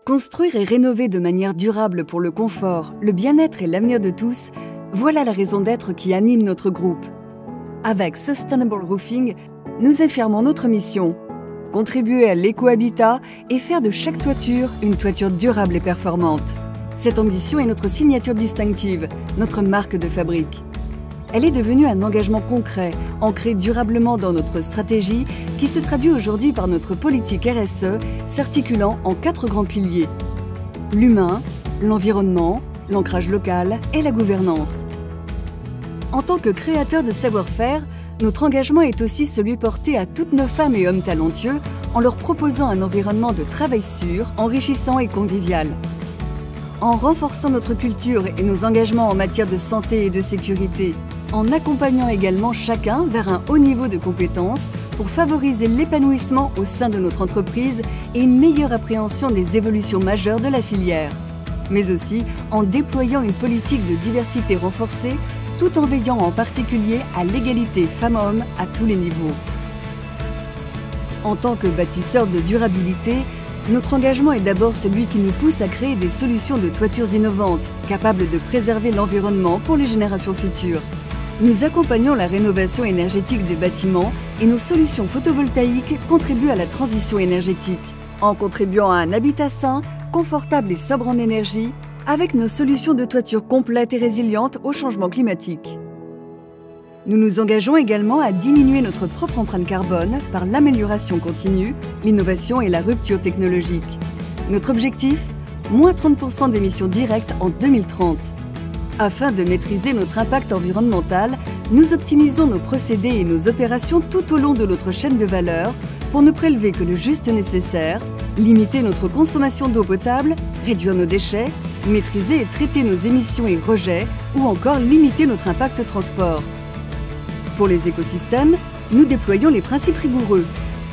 Construire et rénover de manière durable pour le confort, le bien-être et l'avenir de tous, voilà la raison d'être qui anime notre groupe. Avec Sustainable Roofing, nous affirmons notre mission, contribuer à l'éco-habitat et faire de chaque toiture une toiture durable et performante. Cette ambition est notre signature distinctive, notre marque de fabrique. Elle est devenue un engagement concret, ancré durablement dans notre stratégie, qui se traduit aujourd'hui par notre politique RSE, s'articulant en 4 grands piliers: l'humain, l'environnement, l'ancrage local et la gouvernance. En tant que créateur de savoir-faire, notre engagement est aussi celui porté à toutes nos femmes et hommes talentueux en leur proposant un environnement de travail sûr, enrichissant et convivial. En renforçant notre culture et nos engagements en matière de santé et de sécurité, en accompagnant également chacun vers un haut niveau de compétences pour favoriser l'épanouissement au sein de notre entreprise et une meilleure appréhension des évolutions majeures de la filière. Mais aussi en déployant une politique de diversité renforcée, tout en veillant en particulier à l'égalité femmes-hommes à tous les niveaux. En tant que bâtisseur de durabilité, notre engagement est d'abord celui qui nous pousse à créer des solutions de toitures innovantes, capables de préserver l'environnement pour les générations futures. Nous accompagnons la rénovation énergétique des bâtiments et nos solutions photovoltaïques contribuent à la transition énergétique, en contribuant à un habitat sain, confortable et sobre en énergie, avec nos solutions de toiture complètes et résilientes au changement climatique. Nous nous engageons également à diminuer notre propre empreinte carbone par l'amélioration continue, l'innovation et la rupture technologique. Notre objectif, moins 30% d'émissions directes en 2030. Afin de maîtriser notre impact environnemental, nous optimisons nos procédés et nos opérations tout au long de notre chaîne de valeur pour ne prélever que le juste nécessaire, limiter notre consommation d'eau potable, réduire nos déchets, maîtriser et traiter nos émissions et rejets ou encore limiter notre impact transport. Pour les écosystèmes, nous déployons les principes rigoureux: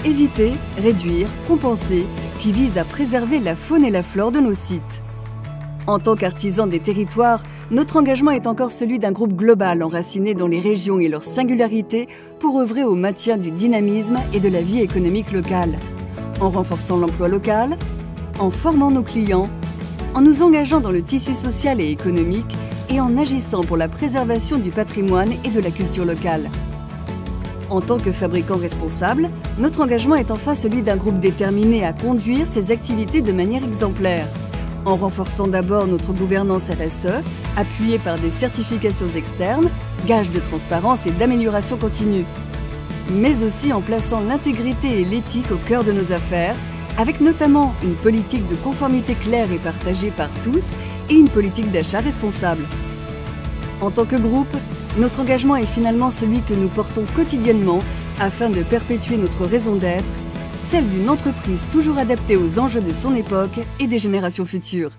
éviter, réduire, compenser, qui visent à préserver la faune et la flore de nos sites. En tant qu'artisans des territoires, notre engagement est encore celui d'un groupe global enraciné dans les régions et leurs singularités pour œuvrer au maintien du dynamisme et de la vie économique locale, en renforçant l'emploi local, en formant nos clients, en nous engageant dans le tissu social et économique et en agissant pour la préservation du patrimoine et de la culture locale. En tant que fabricant responsable, notre engagement est enfin celui d'un groupe déterminé à conduire ses activités de manière exemplaire, en renforçant d'abord notre gouvernance RSE, appuyée par des certifications externes, gages de transparence et d'amélioration continue, mais aussi en plaçant l'intégrité et l'éthique au cœur de nos affaires, avec notamment une politique de conformité claire et partagée par tous et une politique d'achat responsable. En tant que groupe, notre engagement est finalement celui que nous portons quotidiennement afin de perpétuer notre raison d'être, celle d'une entreprise toujours adaptée aux enjeux de son époque et des générations futures.